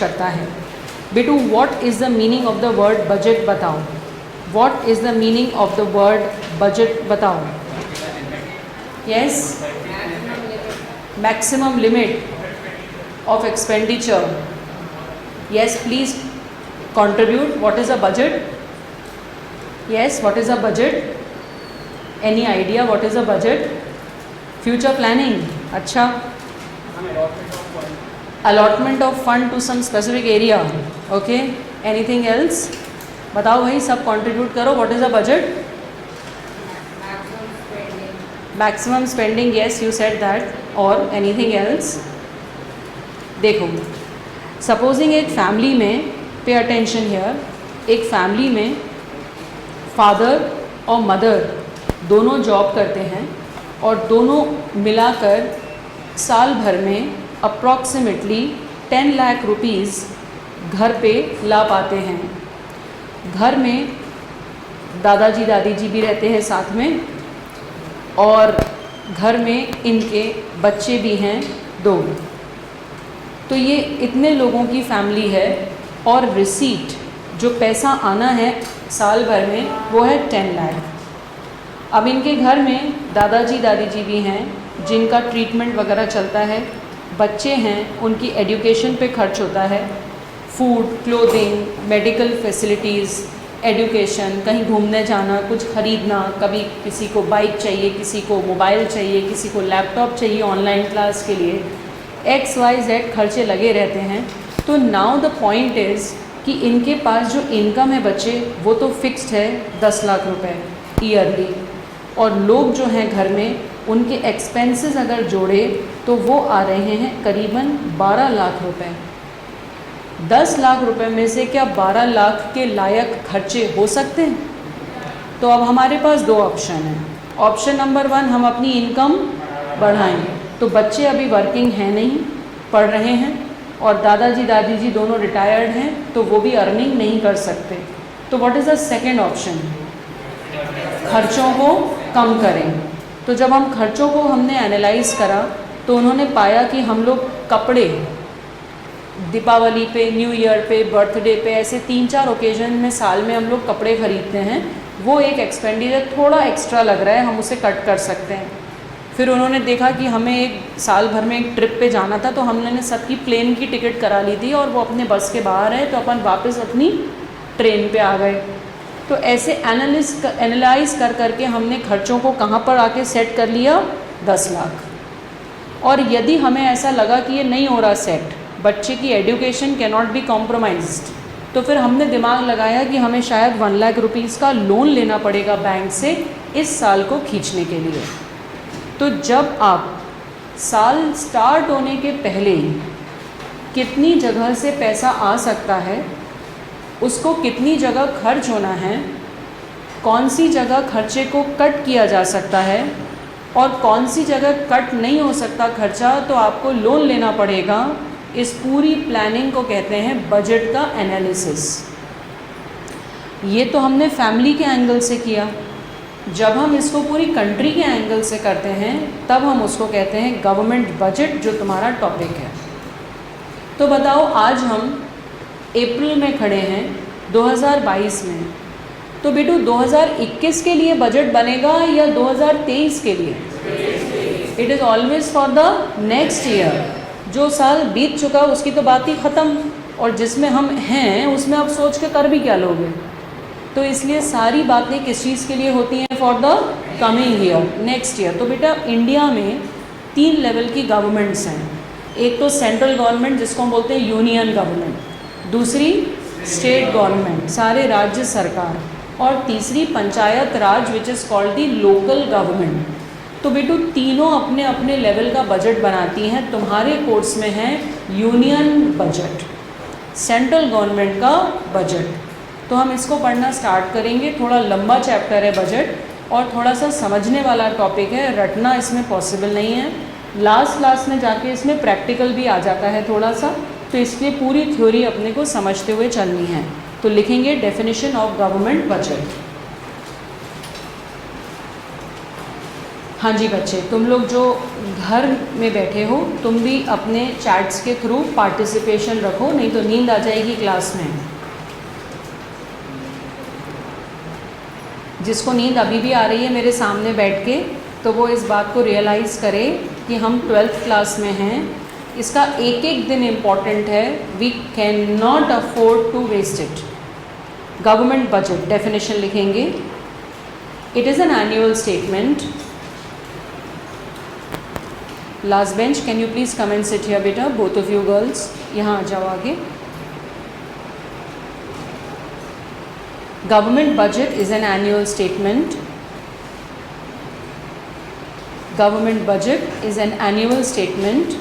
करता है। बेटू what is the meaning of the word budget बताओ, what is the meaning of the word budget बताओ। Yes, maximum limit of expenditure. Yes, please contribute. What is a budget? Yes, what is a budget? Any idea what is a budget? Future planning. अच्छा, allotment of fund to some specific area. Okay, anything else? बताओ भाई, सब contribute करो. What is a budget? Maximum spending. Yes, you said that. Or anything else? देखो, supposing एक family में, pay attention here, एक family में फादर और मदर दोनों जॉब करते हैं और दोनों मिलाकर साल भर में अप्रॉक्सीमेटली 10 लाख रुपीज़ घर पे ला पाते हैं। घर में दादाजी दादी जी भी रहते हैं साथ में, और घर में इनके बच्चे भी हैं 2। तो ये इतने लोगों की फैमिली है, और रिसीट जो पैसा आना है साल भर में वो है 10 लाख। अब इनके घर में दादाजी दादी जी भी हैं जिनका ट्रीटमेंट वगैरह चलता है, बच्चे हैं उनकी एजुकेशन पे खर्च होता है, food, clothing, medical facilities, education, कहीं घूमने जाना, कुछ ख़रीदना, कभी किसी को बाइक चाहिए, किसी को मोबाइल चाहिए, किसी को लैपटॉप चाहिए ऑनलाइन क्लास के लिए, XYZ खर्चे लगे रहते हैं। तो नाउ द पॉइंट इज़ कि इनके पास जो इनकम है बच्चे वो तो फिक्स्ड है 10 लाख रुपए ईयरली, और लोग जो हैं घर में उनके एक्सपेंसेस अगर जोड़े तो वो आ रहे हैं करीबन 12 लाख रुपए। 10 लाख रुपए में से क्या 12 लाख के लायक खर्चे हो सकते हैं? तो अब हमारे पास 2 ऑप्शन हैं। ऑप्शन नंबर 1, हम अपनी इनकम बढ़ाएं। तो बच्चे अभी वर्किंग हैं नहीं, पढ़ रहे हैं, और दादाजी दादी जी दोनों रिटायर्ड हैं, तो वो भी अर्निंग नहीं कर सकते। तो what is the second option? खर्चों को कम करें। तो जब हम खर्चों को हमने एनालाइज करा तो उन्होंने पाया कि हम लोग कपड़े दीपावली पे, न्यू ईयर पे, बर्थडे पे, ऐसे 3-4 ओकेजन में साल में हम लोग कपड़े ख़रीदते हैं, वो एक एक्सपेंडिचर थोड़ा एक्स्ट्रा लग रहा है, हम उसे कट कर सकते हैं। फिर उन्होंने देखा कि हमें एक साल भर में एक ट्रिप पे जाना था, तो हमने सबकी प्लेन की टिकट करा ली थी और वो अपने बस के बाहर है, तो अपन वापस अपनी ट्रेन पे आ गए। तो ऐसे एनालाइज कर करके हमने खर्चों को कहाँ पर आके सेट कर लिया? 10 लाख। और यदि हमें ऐसा लगा कि ये नहीं हो रहा सेट, बच्चे की education can not be compromised, तो फिर हमने दिमाग लगाया कि हमें शायद 1 लाख रुपीज़ का लोन लेना पड़ेगा बैंक से इस साल को खींचने के लिए। तो जब आप साल स्टार्ट होने के पहले ही कितनी जगह से पैसा आ सकता है, उसको कितनी जगह खर्च होना है, कौन सी जगह खर्चे को कट किया जा सकता है और कौन सी जगह कट नहीं हो सकता खर्चा, तो आपको लोन लेना पड़ेगा। इस पूरी प्लानिंग को कहते हैं बजट का एनालिसिस। ये तो हमने फैमिली के एंगल से किया। जब हम इसको पूरी कंट्री के एंगल से करते हैं तब हम उसको कहते हैं गवर्नमेंट बजट, जो तुम्हारा टॉपिक है। तो बताओ, आज हम अप्रैल में खड़े हैं 2022 में, तो बेटू 2021 के लिए बजट बनेगा या 2023 के लिए? It is always for the next year. जो साल बीत चुका उसकी तो बात ही ख़त्म, और जिसमें हम हैं उसमें आप सोच के कर भी क्या लोगे? तो इसलिए सारी बातें किस चीज़ के लिए होती हैं? For the coming year, next year. तो बेटा इंडिया में 3 लेवल की गवर्नमेंट्स हैं। एक तो सेंट्रल गवर्नमेंट जिसको हम बोलते हैं यूनियन गवर्नमेंट, दूसरी स्टेट गवर्नमेंट, सारे राज्य सरकार, और तीसरी panchayat raj which is called the local government. तो बेटू तीनों अपने अपने लेवल का बजट बनाती हैं। तुम्हारे कोर्स में है यूनियन बजट, सेंट्रल गवर्नमेंट का बजट। तो हम इसको पढ़ना स्टार्ट करेंगे। थोड़ा लंबा चैप्टर है बजट और थोड़ा सा समझने वाला टॉपिक है, रटना इसमें पॉसिबल नहीं है। लास्ट क्लास में जाके इसमें प्रैक्टिकल भी आ जाता है थोड़ा सा, तो इसलिए पूरी थ्योरी अपने को समझते हुए चलनी है। तो लिखेंगे डेफिनेशन ऑफ गवर्नमेंट बजट। हाँ जी बच्चे, तुम लोग जो घर में बैठे हो तुम भी अपने चैट्स के थ्रू पार्टिसिपेशन रखो, नहीं तो नींद आ जाएगी क्लास में। जिसको नींद अभी भी आ रही है मेरे सामने बैठ के, तो वो इस बात को रियलाइज़ करे कि हम 12th क्लास में हैं। इसका एक एक दिन इम्पॉर्टेंट है, we can not afford to waste it. Government budget definition लिखेंगे। It is an annual statement. Last bench, can you please come and sit here बेटा, बोथ ऑफ यू गर्ल्स, यहाँ आ जाओ आगे। Government budget is an annual statement. Government budget is an annual statement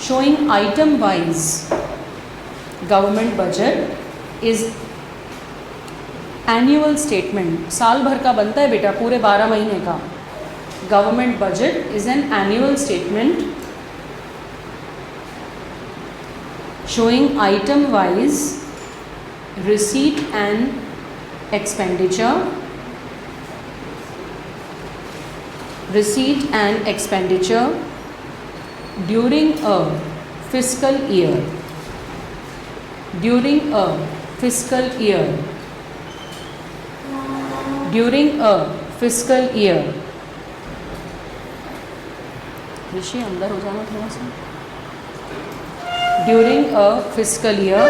showing item wise. Government budget is annual statement. साल भर का बनता है बेटा, पूरे 12 महीने का। Government budget is an annual statement showing item wise receipt and expenditure, receipt and expenditure during a fiscal year, during a fiscal year, during a fiscal year। ऋषि अंदर हो जाना थोड़ा सा। During a fiscal year.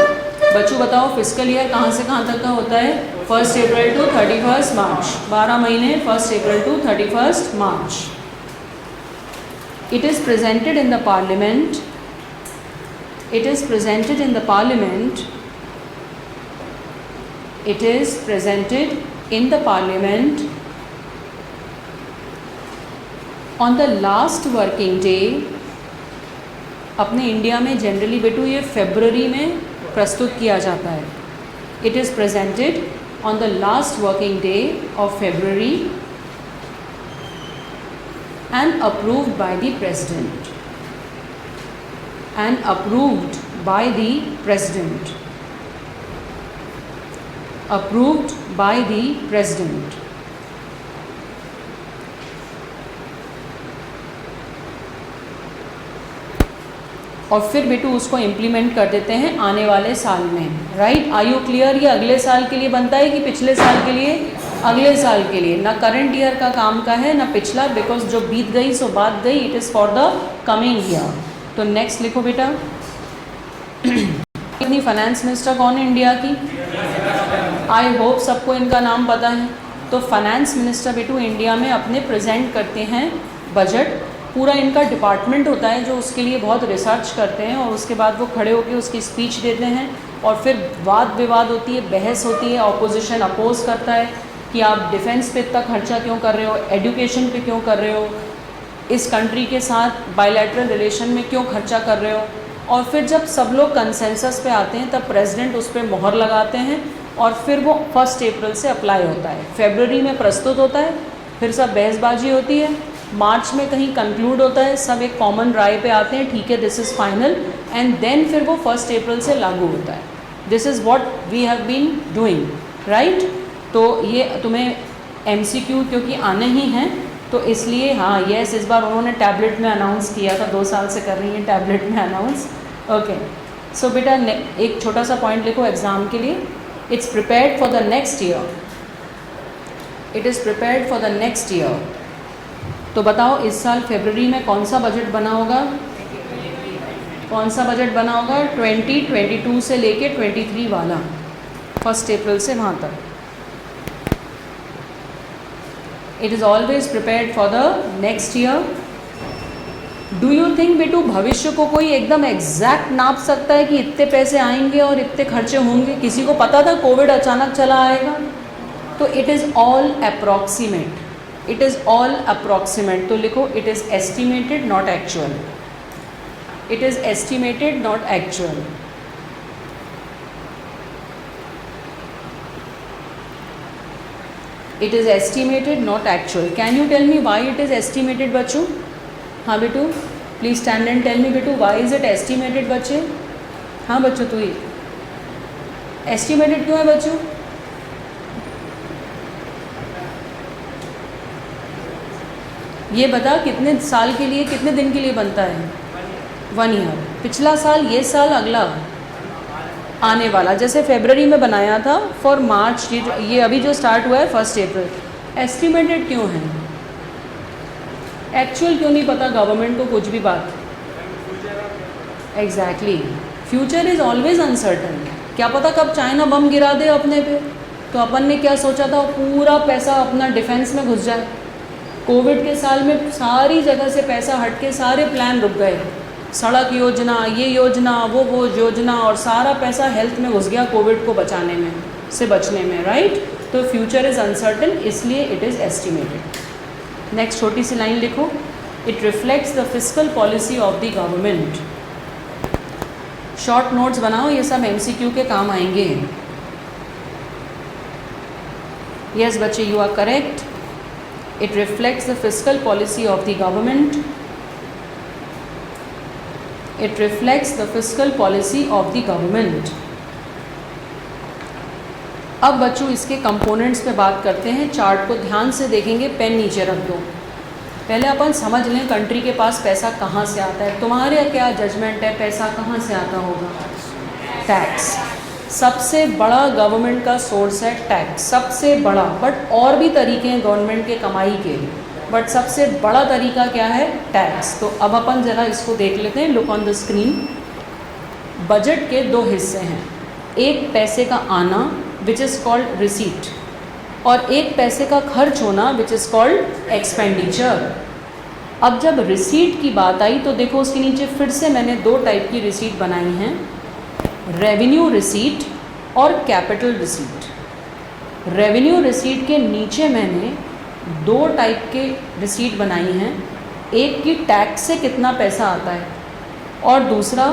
बच्चों बताओ fiscal year कहाँ से कहाँ तक का होता है? 1 अप्रैल टू 31 मार्च, 12 महीने, 1 April to 31 March. It is presented in the parliament, it is presented in the parliament, it is presented in the parliament on the last working day. अपने इंडिया में जनरली बेटू ये फरवरी में प्रस्तुत किया जाता है। It is presented on the last working day of February and approved by the President, and approved by the President, approved by the President। और फिर बेटू उसको इम्प्लीमेंट कर देते हैं आने वाले साल में। Right, are you clear? ये अगले साल के लिए बनता है कि पिछले साल के लिए? अगले साल के लिए। ना करंट ईयर का काम का है ना पिछला, बिकॉज जो बीत गई सो बात गई, it is for the coming year. तो नेक्स्ट लिखो बेटा। इतनी फाइनेंस मिनिस्टर कौन है इंडिया की? आई होप सबको इनका नाम पता है। तो फाइनेंस मिनिस्टर बेटू इंडिया में अपने प्रेजेंट करते हैं बजट। पूरा इनका डिपार्टमेंट होता है जो उसके लिए बहुत रिसर्च करते हैं, और उसके बाद वो खड़े होकर उसकी स्पीच देते हैं, और फिर वाद विवाद होती है, बहस होती है, ऑपोजिशन अपोज करता है कि आप डिफेंस पे इतना खर्चा क्यों कर रहे हो, एजुकेशन पे क्यों कर रहे हो, इस कंट्री के साथ बायलैटरल रिलेशन में क्यों खर्चा कर रहे हो। और फिर जब सब लोग कंसेंसस पे आते हैं तब प्रेसिडेंट उस पर मोहर लगाते हैं, और फिर वो 1 अप्रैल से अप्लाई होता है। फरवरी में प्रस्तुत होता है, फिर सब बहसबाजी होती है, मार्च में कहीं कंक्लूड होता है, सब एक कॉमन राय पे आते हैं, ठीक है this is final, and then फिर वो 1 अप्रैल से लागू होता है। This is what we have been doing, right. तो ये तुम्हें MCQ क्योंकि आने ही हैं, तो इसलिए हाँ यस, इस बार उन्होंने टैबलेट में अनाउंस किया था, 2 साल से कर रही हैं टैबलेट में अनाउंस। ओके, सो बेटा एक छोटा सा पॉइंट लिखो एग्ज़ाम के लिए। It's prepared for the next year, it is prepared for the next year. तो बताओ इस साल फरवरी में कौन सा बजट बना होगा? कौन सा बजट बना होगा? 2022 से लेके 23 वाला, 1 अप्रैल से वहाँ तक। It is always prepared for the next year. Do you think बेटू भविष्य को कोई एकदम एग्जैक्ट नाप सकता है कि इतने पैसे आएंगे और इतने खर्चे होंगे? किसी को पता था कोविड अचानक चला आएगा? तो it is all approximate, it is all approximate. तो लिखो it is estimated not actual, it is estimated not actual. It is estimated not actual. Can you tell me why it is estimated बच्चों? हाँ बेटू please stand and tell me बेटू why is it estimated बच्चे? हाँ बच्चों, तो ही estimated क्यों है बच्चों? ये बता कितने साल के लिए, कितने दिन के लिए बनता है? 1 ईयर। पिछला साल, ये साल, अगला आने वाला। जैसे फरवरी में बनाया था फॉर मार्च, ये अभी जो स्टार्ट हुआ है 1 अप्रैल। एस्टिमेटेड क्यों है? एक्चुअल क्यों नहीं पता गवर्नमेंट को कुछ भी बात? Exactly, future is always uncertain. क्या पता कब चाइना बम गिरा दे अपने पे, तो अपन ने क्या सोचा था, पूरा पैसा अपना डिफेंस में घुस जाए। कोविड के साल में सारी जगह से पैसा हट के सारे प्लान रुक गए, सड़क योजना, ये योजना, वो योजना, और सारा पैसा हेल्थ में घुस गया कोविड को बचाने में, से बचने में, राइट। तो फ्यूचर इज़ अनसर्टन, इसलिए इट इज़ एस्टिमेटेड। नेक्स्ट छोटी सी लाइन लिखो, it reflects the fiscal policy of the government. Short notes बनाओ, ये सब एमसीक्यू के काम आएंगे। यस बच्चे, you are correct. It reflects the fiscal policy of the government. It reflects the fiscal policy of the government. अब बच्चों इसके कंपोनेंट्स पे बात करते हैं। चार्ट को ध्यान से देखेंगे, पेन नीचे रख दो। पहले अपन समझ लें कंट्री के पास पैसा कहाँ से आता है। तुम्हारे क्या जजमेंट है, पैसा कहाँ से आता होगा? टैक्स। सबसे बड़ा गवर्नमेंट का सोर्स है टैक्स, सबसे बड़ा। बट और भी तरीके हैं गवर्नमेंट के कमाई के, बट सबसे बड़ा तरीका क्या है? टैक्स। तो अब अपन ज़रा इसको देख लेते हैं। Look on the screen. Budget के 2 हिस्से हैं, एक पैसे का आना विच इज़ कॉल्ड रिसीट, और एक पैसे का खर्च होना विच इज़ कॉल्ड एक्सपेंडिचर। अब जब रिसीट की बात आई तो देखो उसके नीचे फिर से मैंने 2 टाइप की रिसीट बनाई हैं, रेवेन्यू रिसीट और कैपिटल रिसीट। रेवेन्यू रिसीट के नीचे मैंने 2 टाइप के रिसीट बनाई हैं, एक की टैक्स से कितना पैसा आता है और दूसरा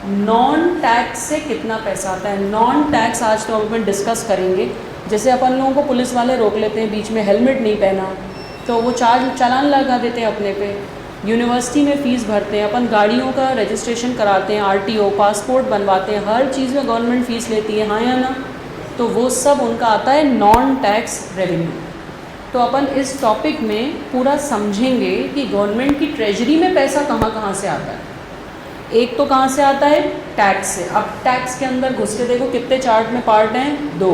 नॉन टैक्स से कितना पैसा आता है। नॉन टैक्स आज तो अपन डिस्कस करेंगे। जैसे अपन लोगों को पुलिस वाले रोक लेते हैं बीच में, हेलमेट नहीं पहना तो वो चालान लगा देते हैं अपने पे। यूनिवर्सिटी में फ़ीस भरते हैं अपन, गाड़ियों का रजिस्ट्रेशन कराते हैं, आरटीओ, पासपोर्ट बनवाते हैं, हर चीज़ में गवर्नमेंट फ़ीस लेती है, हाँ या ना? तो वो सब उनका आता है नॉन टैक्स रेवेन्यू। तो अपन इस टॉपिक में पूरा समझेंगे कि गवर्नमेंट की ट्रेजरी में पैसा कहाँ कहाँ से आता है। एक तो कहाँ से आता है? टैक्स से। अब टैक्स के अंदर घुस के देखो कितने चार्ट में पार्ट हैं, 2।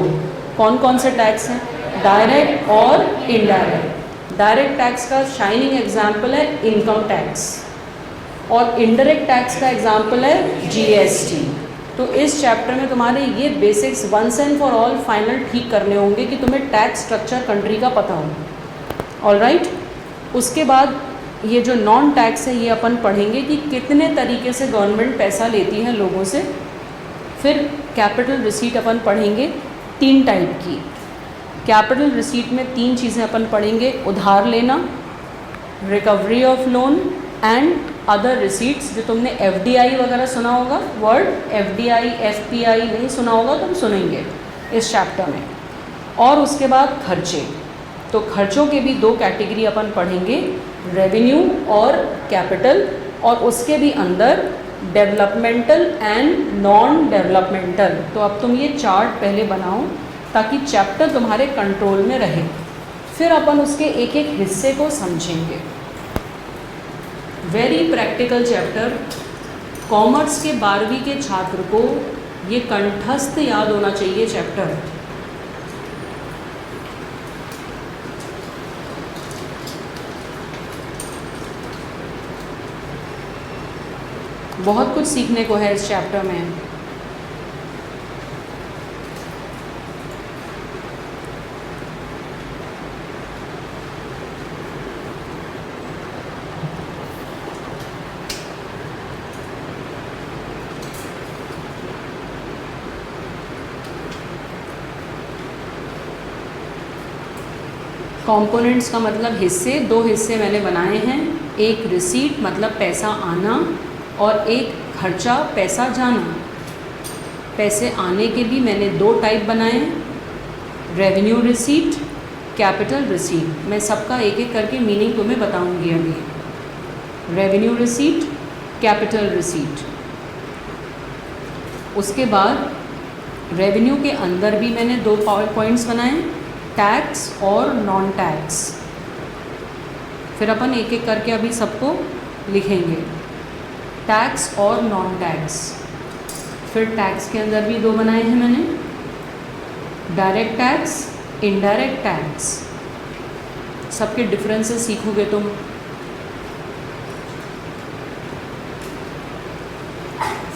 कौन कौन से टैक्स हैं? डायरेक्ट और इनडायरेक्ट। डायरेक्ट टैक्स का शाइनिंग एग्जाम्पल है इनकम टैक्स, और इनडायरेक्ट टैक्स का एग्जाम्पल है जीएसटी। तो इस चैप्टर में तुम्हारे ये basics once and for all final ठीक करने होंगे कि तुम्हें टैक्स स्ट्रक्चर कंट्री का पता हो। ऑलराइट, उसके बाद ये जो नॉन टैक्स है ये अपन पढ़ेंगे कि कितने तरीके से गवर्नमेंट पैसा लेती है लोगों से। फिर कैपिटल रिसीट अपन पढ़ेंगे 3 टाइप की। कैपिटल रिसीट में 3 चीज़ें अपन पढ़ेंगे, उधार लेना, recovery of loan and other receipts. जो तुमने एफडीआई वगैरह सुना होगा, वर्ड एफडीआई एफपीआई नहीं सुना होगा, तुम सुनेंगे इस चैप्टर में। और उसके बाद खर्चे। तो खर्चों के भी 2 कैटेगरी अपन पढ़ेंगे, रेवेन्यू और कैपिटल, और उसके भी अंदर डेवलपमेंटल एंड नॉन डेवलपमेंटल। तो अब तुम ये चार्ट पहले बनाओ ताकि चैप्टर तुम्हारे कंट्रोल में रहे। फिर अपन उसके एक एक हिस्से को समझेंगे। Very practical chapter. कॉमर्स के 12वीं के छात्र को ये कंठस्थ याद होना चाहिए चैप्टर। बहुत कुछ सीखने को है इस चैप्टर में। कंपोनेंट्स का मतलब हिस्से, 2 हिस्से मैंने बनाए हैं, एक रिसीट मतलब पैसा आना और एक खर्चा पैसा जाना। पैसे आने के भी मैंने 2 टाइप बनाए, रेवेन्यू रिसीट, कैपिटल रिसीट। मैं सबका एक एक करके मीनिंग तुम्हें बताऊंगी अभी। Revenue receipt, capital receipt. उसके बाद रेवेन्यू के अंदर भी मैंने 2 पॉइंट्स बनाए, टैक्स और नॉन टैक्स। फिर अपन एक एक करके अभी सबको लिखेंगे। टैक्स और नॉन टैक्स। फिर टैक्स के अंदर भी दो बनाए हैं मैंने, डायरेक्ट टैक्स, इनडायरेक्ट टैक्स। सबके डिफरेंसेस सीखोगे तुम।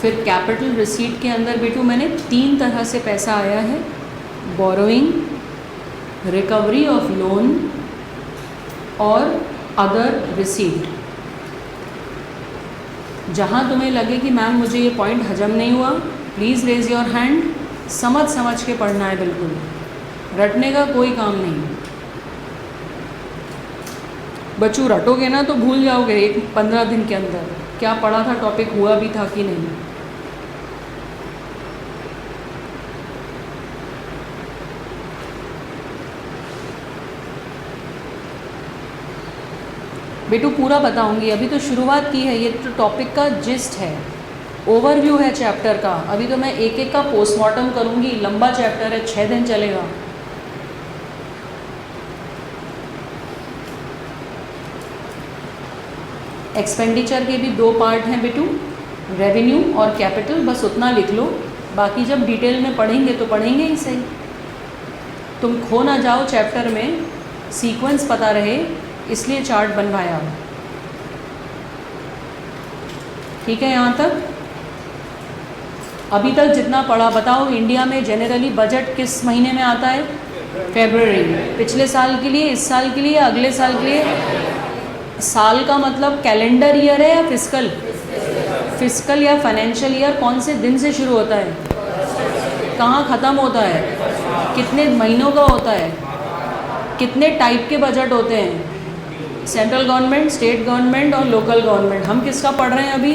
फिर कैपिटल रिसीट के अंदर बेटू मैंने 3 तरह से पैसा आया है, बोरोइंग, रिकवरी ऑफ लोन और अदर रिसीट। जहाँ तुम्हें लगे कि मैम मुझे ये पॉइंट हजम नहीं हुआ, प्लीज़ रेज योर हैंड। समझ समझ के पढ़ना है, बिल्कुल रटने का कोई काम नहीं। बच्चों रटोगे ना तो भूल जाओगे 15 दिन के अंदर क्या पढ़ा था, टॉपिक हुआ भी था कि नहीं। बेटू पूरा बताऊंगी, अभी तो शुरुआत की है, ये तो टॉपिक का जिस्ट है, ओवरव्यू है चैप्टर का। अभी तो मैं एक एक का पोस्टमार्टम करूंगी, लंबा चैप्टर है, 6 दिन चलेगा। एक्सपेंडिचर के भी 2 पार्ट हैं बेटू, रेवेन्यू और कैपिटल, बस उतना लिख लो। बाकी जब डिटेल में पढ़ेंगे तो पढ़ेंगे ही सही, तुम खो ना जाओ चैप्टर में, सीक्वेंस पता रहे, इसलिए चार्ट बनवाया। ठीक है यहाँ तक? अभी तक जितना पढ़ा बताओ, इंडिया में जनरली बजट किस महीने में आता है? फरवरी। पिछले साल के लिए, इस साल के लिए, अगले साल के लिए? साल का मतलब कैलेंडर ईयर है या फिस्कल? फिस्कल या फाइनेंशियल ईयर कौन से दिन से शुरू होता है, कहाँ ख़त्म होता है, कितने महीनों का होता है, कितने टाइप के बजट होते हैं? सेंट्रल गवर्नमेंट, स्टेट गवर्नमेंट और लोकल गवर्नमेंट। हम किसका पढ़ रहे हैं अभी?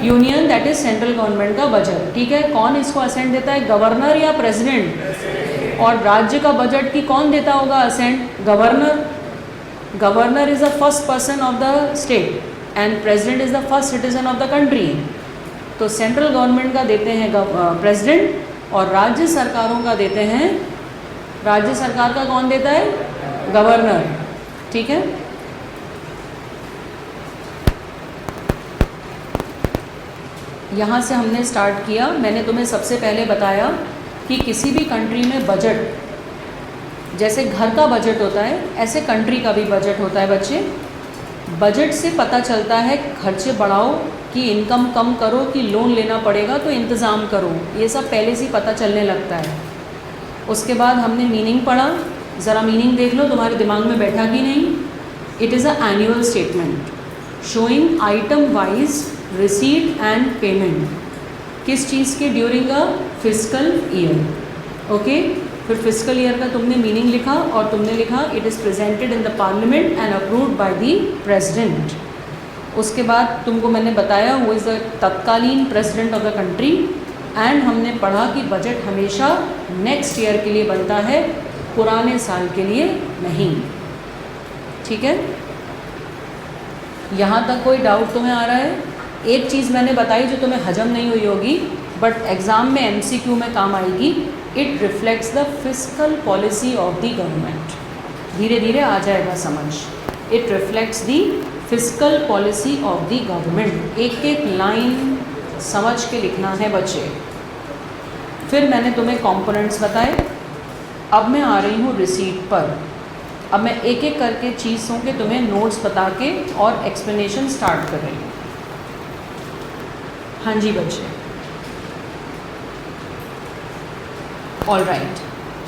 Union, that is central government का बजट। ठीक है, कौन इसको असेंट देता है, गवर्नर या प्रेसिडेंट? और राज्य का बजट की कौन देता होगा assent? Governor. Governor is the first person of the state and president is the first citizen of the country. तो सेंट्रल गवर्नमेंट का देते हैं प्रेसिडेंट और राज्य सरकारों का देते हैं, राज्य सरकार का कौन देता है? गवर्नर। ठीक है, यहाँ से हमने स्टार्ट किया। मैंने तुम्हें सबसे पहले बताया कि किसी भी कंट्री में बजट, जैसे घर का बजट होता है ऐसे कंट्री का भी बजट होता है बच्चे। बजट से पता चलता है खर्चे बढ़ाओ कि इनकम कम करो कि लोन लेना पड़ेगा तो इंतज़ाम करो, ये सब पहले से ही पता चलने लगता है। उसके बाद हमने मीनिंग पढ़ा, ज़रा मीनिंग देख लो तुम्हारे दिमाग में बैठा कि नहीं। It is a annual statement showing item wise receipt and payment, किस चीज़ के? During a fiscal year. Okay, फिर फिस्कल ईयर का तुमने मीनिंग लिखा और तुमने लिखा it is presented in the parliament and approved by the president. उसके बाद तुमको मैंने बताया हु इज़ द तत्कालीन president of the country, and हमने पढ़ा कि बजट हमेशा नेक्स्ट ईयर के लिए बनता है, पुराने साल के लिए नहीं। ठीक है, यहाँ तक कोई डाउट तुम्हें आ रहा है? एक चीज़ मैंने बताई जो तुम्हें हजम नहीं हुई होगी बट एग्ज़ाम में MCQ में काम आएगी। It reflects the fiscal policy of the government. धीरे धीरे आ जाएगा समझ। It reflects the fiscal policy of the government. एक एक लाइन समझ के लिखना है बच्चे। फिर मैंने तुम्हें कंपोनेंट्स बताए। अब मैं आ रही हूँ रिसीट पर। अब मैं एक एक करके चीज़ों के तुम्हें नोट्स बता के और एक्सप्लेनेशन स्टार्ट कर रही हूँ। हाँ जी बच्चे, ऑल राइट।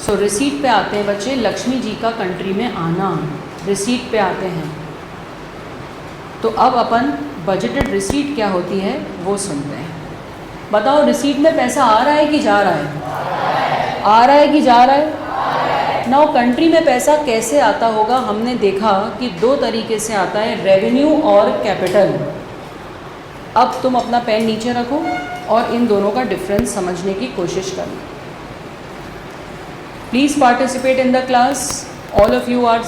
सो रिसीट पे आते हैं बच्चे। लक्ष्मी जी का कंट्री में आना, रिसीट पे आते हैं। तो अब अपन बजटेड रिसीट क्या होती है वो सुनते हैं। बताओ रिसीट में पैसा आ रहा है कि जा रहा है? आ रहा है कि जा रहा है? नाउ कंट्री में पैसा कैसे आता होगा? हमने देखा कि 2 तरीके से आता है, रेवेन्यू और कैपिटल। अब तुम अपना पेन नीचे रखो और इन दोनों का डिफरेंस समझने की कोशिश करना। Please participate in the class. All of you are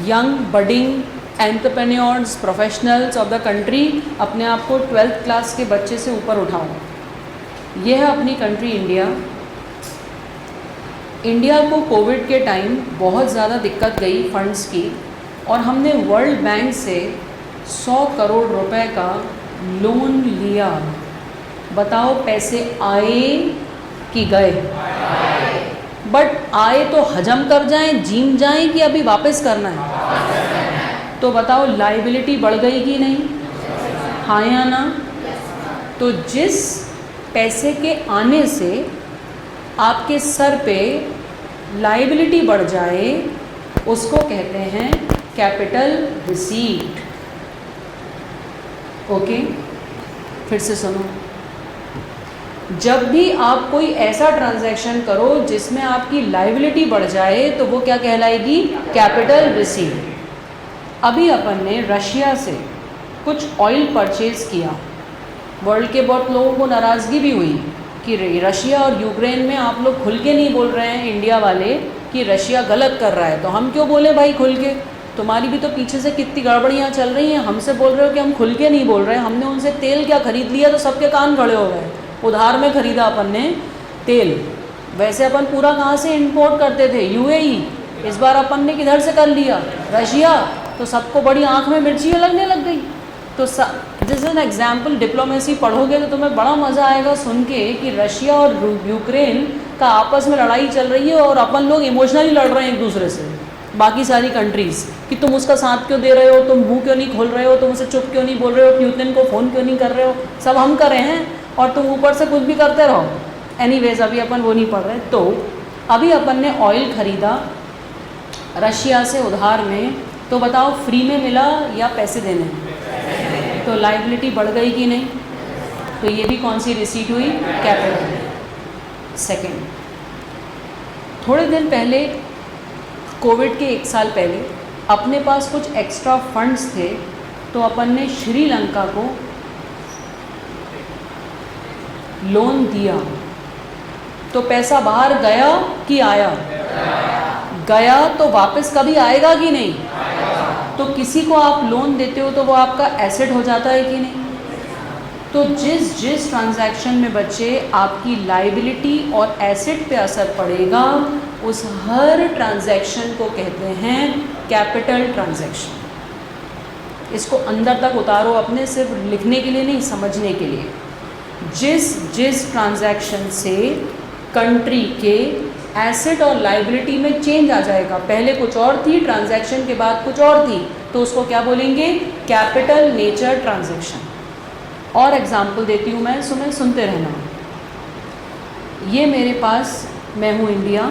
young budding entrepreneurs, professionals of the country. अपने आप को 12th क्लास के बच्चे से ऊपर उठाओ। यह है अपनी कंट्री इंडिया। इंडिया को कोविड के टाइम बहुत ज़्यादा दिक्कत गई फंड्स की, और हमने वर्ल्ड बैंक से 100 करोड़ रुपए का लोन लिया, बताओ पैसे आए कि गए? बट आए तो हजम कर जाएं, जीम जाएं कि अभी वापस करना है? तो बताओ लाइबिलिटी बढ़ गई कि नहीं? हाँ या ना? तो जिस पैसे के आने से आपके सर पे लाइबिलिटी बढ़ जाए उसको कहते हैं कैपिटल रिसीट। ओके, फिर से सुनो, जब भी आप कोई ऐसा ट्रांजैक्शन करो जिसमें आपकी लाइबिलिटी बढ़ जाए तो वो क्या कहलाएगी? Capital receipt. अभी अपन ने रशिया से कुछ ऑयल परचेज किया, वर्ल्ड के बहुत लोगों को नाराज़गी भी हुई कि रशिया और यूक्रेन में आप लोग खुल के नहीं बोल रहे हैं इंडिया वाले कि रशिया गलत कर रहा है, तो हम क्यों बोले भाई खुल के? तुम्हारी भी तो पीछे से कितनी गड़बड़ियाँ चल रही हैं, हमसे बोल रहे हो कि हम खुल के नहीं बोल रहे हैं। हमने उनसे तेल क्या खरीद लिया तो सबके कान खड़े हो गए। उधार में खरीदा अपन ने तेल, वैसे अपन पूरा कहाँ से इंपोर्ट करते थे? यूएई। इस बार अपन ने किधर से कर लिया? रशिया। तो सबको बड़ी आँख में मिर्ची लगने लग गई। तो this is an example. Diplomacy पढ़ोगे तो तुम्हें बड़ा मज़ा आएगा सुन के कि रशिया और यूक्रेन का आपस में लड़ाई चल रही है और अपन लोग इमोशनली लड़ रहे हैं एक दूसरे से, बाकी सारी कंट्रीज़, कि तुम उसका साथ क्यों दे रहे हो, तुम मुँह क्यों नहीं खोल रहे हो, तुम उसे चुप क्यों नहीं बोल रहे हो, पुतिन को फ़ोन क्यों नहीं कर रहे हो, सब हम कर रहे हैं और तुम ऊपर से कुछ भी करते रहो। एनीवेज अभी अपन वो नहीं पढ़ रहे। तो अभी अपन ने ऑयल ख़रीदा रशिया से उधार में, तो बताओ फ्री में मिला या पैसे देने? तो लाइबिलिटी बढ़ गई कि नहीं? तो ये भी कौन सी रिसीट हुई? कैपिटल। सेकंड, थोड़े दिन पहले कोविड के 1 साल पहले अपने पास कुछ एक्स्ट्रा फंड्स थे, तो अपन ने श्रीलंका को लोन दिया। तो पैसा बाहर गया कि आया? गया। तो वापस कभी आएगा कि नहीं? तो किसी को आप लोन देते हो तो वो आपका एसेट हो जाता है कि नहीं? तो जिस जिस ट्रांजैक्शन में बच्चे आपकी लाइबिलिटी और एसेट पे असर पड़ेगा उस हर ट्रांजैक्शन को कहते हैं कैपिटल ट्रांजैक्शन। इसको अंदर तक उतारो अपने, सिर्फ लिखने के लिए नहीं, समझने के लिए। जिस जिस ट्रांजैक्शन से कंट्री के एसेट और लाइबिलिटी में चेंज आ जाएगा, पहले कुछ और थी, ट्रांजैक्शन के बाद कुछ और थी, तो उसको क्या बोलेंगे? Capital nature transaction. और एग्जाम्पल देती हूँ मैं, सुनते रहना। ये मेरे पास, मैं हूँ इंडिया,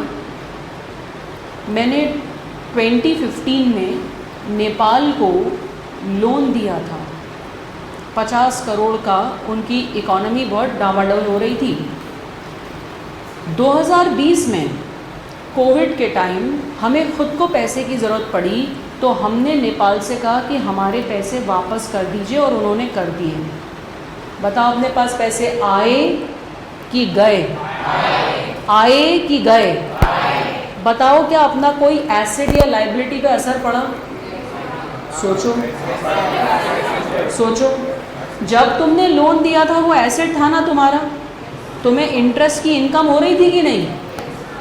मैंने 2015 में नेपाल को लोन दिया था 50 करोड़ का। उनकी इकोनॉमी बहुत डावाडोल हो रही थी। 2020 में कोविड के टाइम हमें खुद को पैसे की ज़रूरत पड़ी, तो हमने नेपाल से कहा कि हमारे पैसे वापस कर दीजिए, और उन्होंने कर दिए। बताओ अपने पास पैसे आए कि गए? आए कि गए? बताओ क्या अपना कोई एसेट या लाइबिलिटी पे असर पड़ा? सोचो सोचो। जब तुमने लोन दिया था वो एसेट था ना तुम्हारा, तुम्हें इंटरेस्ट की इनकम हो रही थी कि नहीं?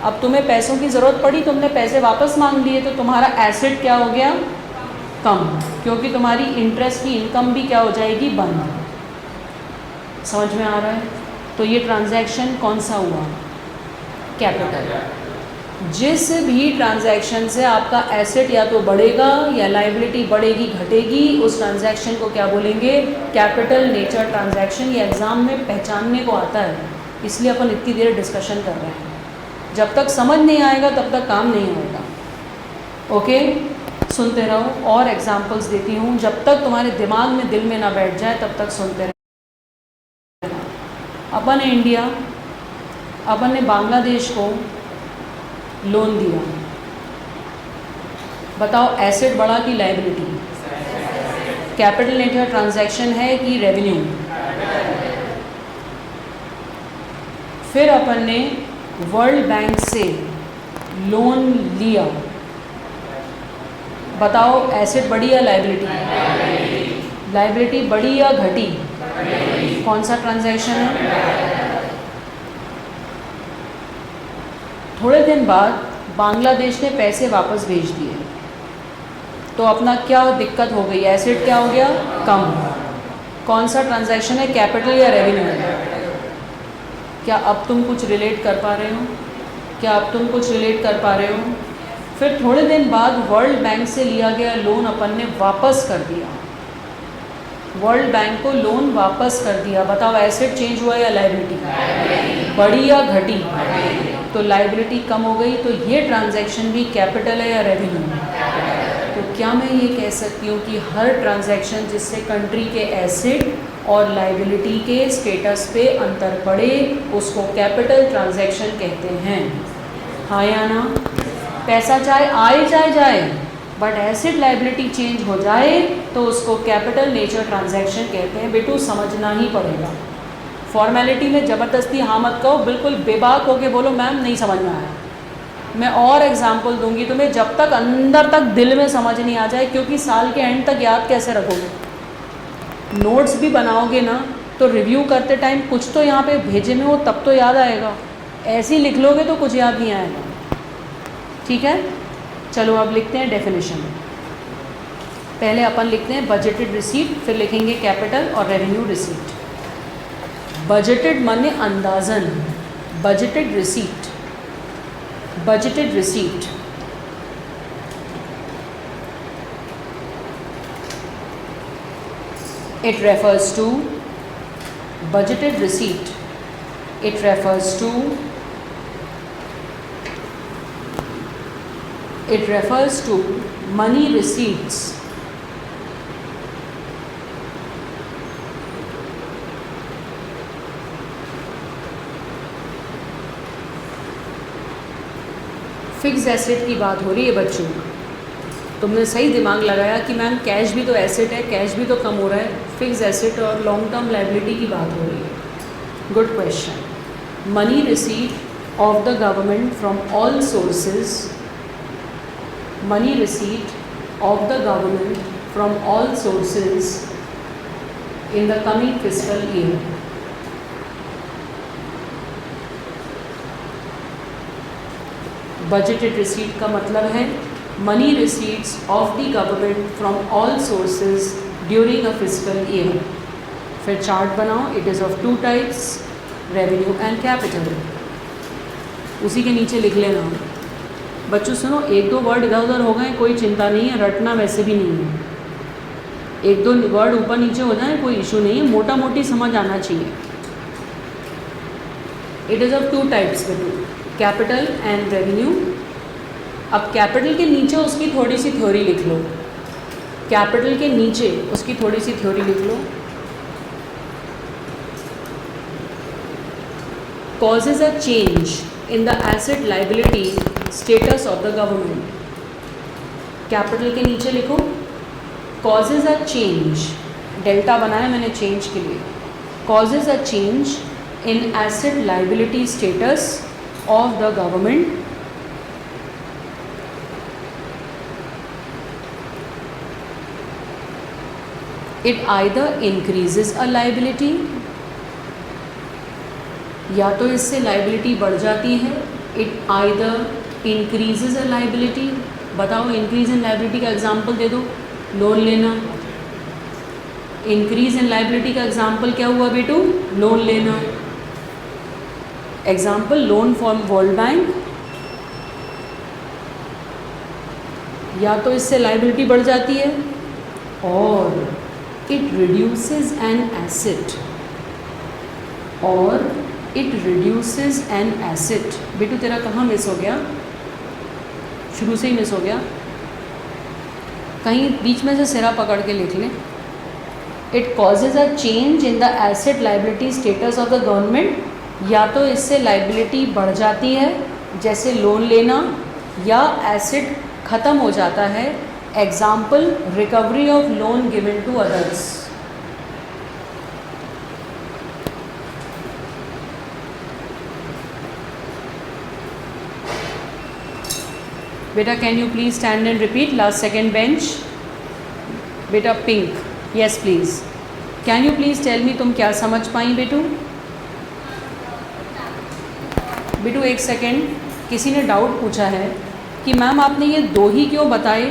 अब तुम्हें पैसों की ज़रूरत पड़ी, तुमने पैसे वापस मांग लिए, तो तुम्हारा एसेट क्या हो गया? कम, क्योंकि तुम्हारी इंटरेस्ट की इनकम भी क्या हो जाएगी? बंद। समझ में आ रहा है? तो ये ट्रांजैक्शन कौन सा हुआ? कैपिटल। जिस भी ट्रांजैक्शन से आपका एसेट या तो बढ़ेगा या लाइबिलिटी बढ़ेगी घटेगी, उस ट्रांजैक्शन को क्या बोलेंगे? Capital nature transaction. ये एग्ज़ाम में पहचानने को आता है, इसलिए अपन इतनी देर डिस्कशन कर रहे हैं। जब तक समझ नहीं आएगा तब तक काम नहीं होगा। ओके, सुनते रहो। और एग्जांपल्स देती हूँ, जब तक तुम्हारे दिमाग में, दिल में ना बैठ जाए तब तक सुनते रहो। अपन ने इंडिया, अपन ने बांग्लादेश को लोन दिया। बताओ एसेट बढ़ा कि लाइबिलिटी? कैपिटल नेचर ट्रांजैक्शन है कि रेवेन्यू? फिर अपन ने वर्ल्ड बैंक से लोन लिया। बताओ एसेट बढ़ी या लाइबिलिटी? लाइबिलिटी बढ़ी या घटी? कौन सा ट्रांजैक्शन है? थोड़े दिन बाद बांग्लादेश ने पैसे वापस भेज दिए। तो अपना क्या दिक्कत हो गई, एसेट क्या हो गया, कम। कौन सा ट्रांजैक्शन है, कैपिटल या रेवेन्यू? क्या अब तुम कुछ रिलेट कर पा रहे हो? क्या अब तुम कुछ रिलेट कर पा रहे हो? फिर थोड़े दिन बाद वर्ल्ड बैंक से लिया गया लोन अपन ने वापस कर दिया, वर्ल्ड बैंक को लोन वापस कर दिया। बताओ एसेट चेंज हुआ या लायबिलिटी बढ़ी या घटी? तो लायबिलिटी कम हो गई, तो ये ट्रांजैक्शन भी कैपिटल है या रेवेन्यू? तो क्या मैं ये कह सकती हूँ कि हर ट्रांजैक्शन जिससे कंट्री के एसेट और लायबिलिटी के स्टेटस पे अंतर पड़े उसको कैपिटल ट्रांजैक्शन कहते हैं? हाँ या ना? पैसा चाहे आए चाहे जाए, बट एसेट लायबिलिटी चेंज हो जाए तो उसको कैपिटल नेचर ट्रांजैक्शन कहते हैं। बेटू समझना ही पड़ेगा, फॉर्मेलिटी में ज़बरदस्ती हाँ मत कहो, बिल्कुल बेबाक होके बोलो मैम नहीं समझ में आया। मैं और एग्जाम्पल दूंगी तुम्हें जब तक अंदर तक दिल में समझ नहीं आ जाए, क्योंकि साल के एंड तक याद कैसे रखोगे? नोट्स भी बनाओगे ना तो रिव्यू करते टाइम कुछ तो यहाँ पे भेजे में हो तब तो याद आएगा, ऐसे ही लिख लोगे तो कुछ याद नहीं आएगा। ठीक है, चलो अब लिखते हैं डेफिनेशन। पहले अपन लिखते हैं बजटेड रिसीट, फिर लिखेंगे कैपिटल और रेवेन्यू रिसीट। बजटेड माने अंदाजन, budgeted receipt, budgeted receipt it refers to budgeted receipt, it refers to money receipts fix asset की बात हो रही है बच्चों। तुमने सही दिमाग लगाया कि मैम कैश भी तो एसेट है, कैश भी तो कम हो रहा है, फिक्स एसेट और लॉन्ग टर्म लायबिलिटी की बात हो रही है। Good question. Money receipt of the government from all sources, money receipt of the government from all sources in the coming fiscal year. Budgeted receipt का मतलब है money receipts of the government from all sources during a fiscal year. फिर chart बनाओ, it is of two types, revenue and capital. उसी के नीचे लिख लेना। बच्चों सुनो, एक दो वर्ड इधर उधर हो गए कोई चिंता नहीं है, रटना वैसे भी नहीं है। एक दो वर्ड ऊपर नीचे हो जाए कोई इशू नहीं है, मोटा मोटी समझ आना चाहिए। It is of two types बेटू, कैपिटल एंड रेवेन्यू। अब कैपिटल के नीचे उसकी थोड़ी सी थ्योरी लिख लो, कैपिटल के नीचे उसकी थोड़ी सी थ्योरी लिख लो। Causes a change in the asset liability status of the government. Capital के नीचे लिखो कॉजेज अ चेंज, डेल्टा बनाया मैंने चेंज के लिए। Causes a change in asset liability status of the government it either increases a liability, या तो इससे लाइबिलिटी बढ़ जाती है, it either increases a liability. बताओ इंक्रीज इन लाइबिलिटी का एग्जांपल दे दो, लोन लेना। इंक्रीज इन लाइबिलिटी का एग्जांपल क्या हुआ बेटू, लोन लेना। Example loan from world bank, या तो इससे लाइबिलिटी बढ़ जाती है और इट रिड्यूसेस एन एसेट, और इट रिड्यूसेस एन एसेट। बेटू तेरा कहाँ मिस हो गया, शुरू से ही मिस हो गया, कहीं बीच में से सिरा पकड़ के लिख ले। It causes a change in the asset liability status of the government, या तो इससे लाइबिलिटी बढ़ जाती है जैसे लोन लेना, या एसेट ख़त्म हो जाता है। Example recovery of loan given to others. बेटा can you please stand and repeat, last second bench. बेटा pink, yes please, can you please tell me तुम क्या समझ पाई बेटू? बेटू एक सेकेंड, किसी ने डाउट पूछा है कि मैम आपने ये दो ही क्यों बताए,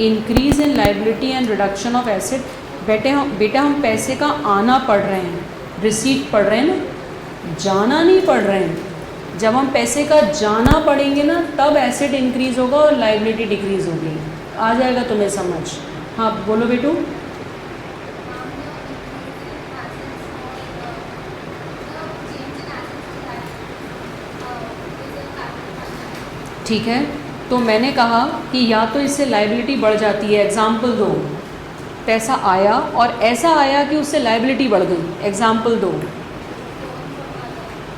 increase in liability and reduction of asset. बेटा हम पैसे का आना पढ़ रहे हैं, रिसीट पढ़ रहे हैं ना, जाना नहीं पढ़ रहे हैं। जब हम पैसे का जाना पढ़ेंगे ना तब एसेट इंक्रीज होगा और लाइबिलिटी डिक्रीज होगी। आ जाएगा तुम्हें समझ? हाँ बोलो बेटू। ठीक है, तो मैंने कहा कि या तो इससे लाइबिलिटी बढ़ जाती है। एग्जाम्पल दो, पैसा आया और ऐसा आया कि उससे लाइबिलिटी बढ़ गई। एग्जाम्पल दो।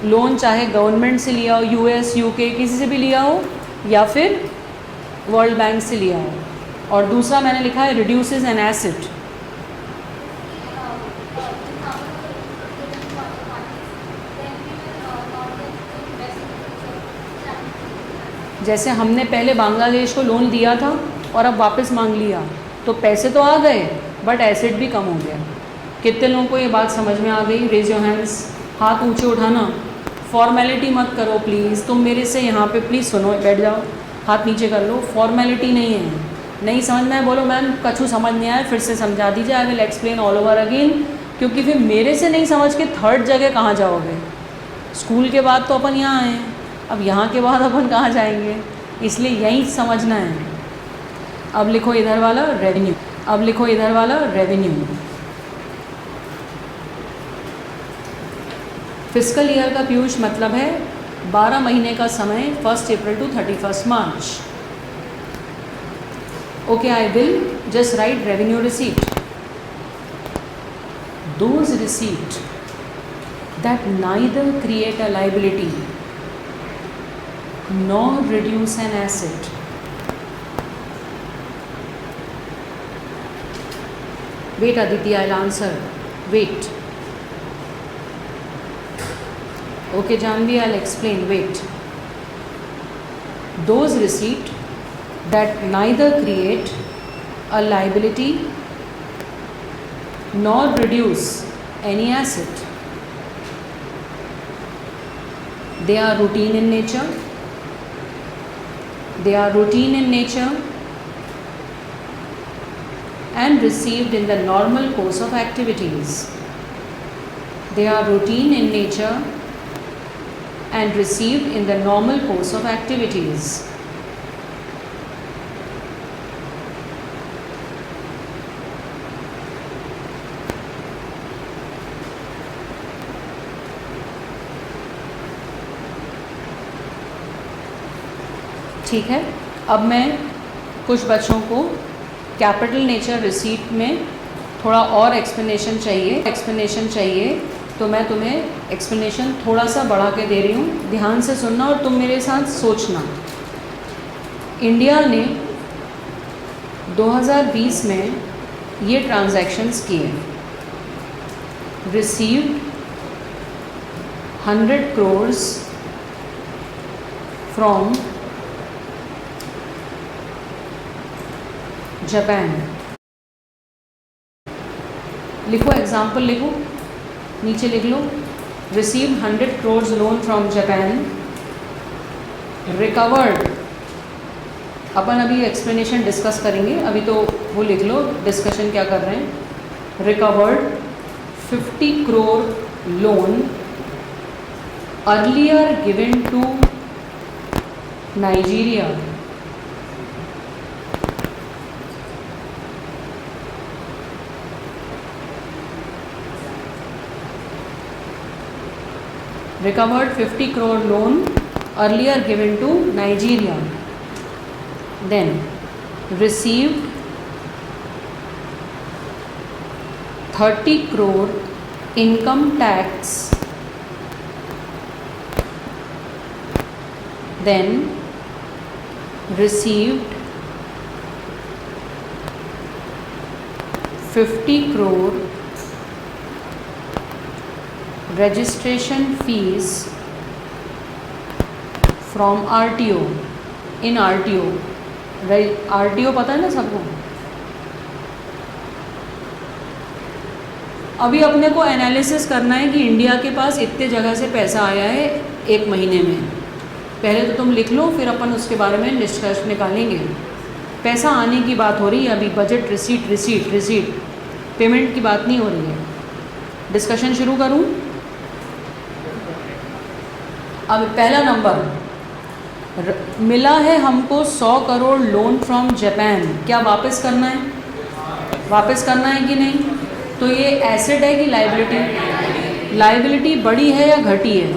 लोन चाहे गवर्नमेंट से लिया हो, यूएस यूके किसी से भी लिया हो, या फिर वर्ल्ड बैंक से लिया हो। और दूसरा मैंने लिखा है रिड्यूसेस एन एसेट। जैसे हमने पहले बांग्लादेश को लोन दिया था और अब वापस मांग लिया, तो पैसे तो आ गए बट एसेट भी कम हो गया। कितने लोगों को ये बात समझ में आ गई? Raise your hands. हाथ ऊंचे उठाना, फॉर्मेलिटी मत करो प्लीज़। तुम मेरे से यहाँ पे प्लीज़ सुनो, बैठ जाओ, हाथ नीचे कर लो। फॉर्मेलिटी नहीं है। नहीं समझ में बोलो मैम कछु समझ नहीं आया, फिर से समझा दीजिए। I will explain all over again, क्योंकि फिर मेरे से नहीं समझ के थर्ड जगह कहाँ जाओगे? स्कूल के बाद तो अपन यहाँ आए, अब यहाँ के बाद अपन कहाँ जाएंगे? इसलिए यहीं समझना है। अब लिखो इधर वाला रेवेन्यू। अब लिखो इधर वाला रेवेन्यू। फिस्कल ईयर का पीयूष मतलब है 12 महीने का समय, 1 April to 31 March. Okay, I will just write revenue receipt. Those receipt that neither create a liability nor reduce an asset wait Aditi, I'll answer. Wait. Okay Janvi, I'll explain. Wait. Those receipt that neither create a liability nor reduce any asset, they are routine in nature. They are routine in nature and received in the normal course of activities. They are routine in nature and received in the normal course of activities. ठीक है, अब मैं कुछ बच्चों को capital nature receipt में थोड़ा और एक्सप्लेनेशन चाहिए, तो मैं तुम्हें एक्सप्लेनेशन थोड़ा सा बढ़ा के दे रही हूँ। ध्यान से सुनना और तुम मेरे साथ सोचना। इंडिया ने 2020 में ये ट्रांजैक्शंस किए। Received 100 crores from Japan. लिखो एग्जाम्पल, लिखो नीचे लिख लो। Receive 100 crores loan from Japan. Recovered, अपन अभी एक्सप्लेनेशन डिस्कस करेंगे, अभी तो वो लिख लो डिस्कशन क्या कर रहे हैं। Recovered 50 crore loan earlier given to Nigeria. Recovered 50 crore loan earlier given to Nigeria. Then received 30 crore income tax. Then received 50 crore registration fees from RTO. In RTO, RTO पता है ना सबको। अभी अपने को एनालिसिस करना है कि इंडिया के पास इतने जगह से पैसा आया है 1 महीने में। पहले तो तुम लिख लो, फिर अपन उसके बारे में डिस्कस निकालेंगे। पैसा आने की बात हो रही है अभी, budget receipt receipt receipt, payment की बात नहीं हो रही है। डिस्कशन शुरू करूं? अब पहला नंबर, मिला है हमको 100 करोड़ लोन फ्रॉम जापान, क्या वापस करना है? वापस करना है कि नहीं? तो ये एसेट है कि लाइबिलिटी? लाइबिलिटी बढ़ी है या घटी है?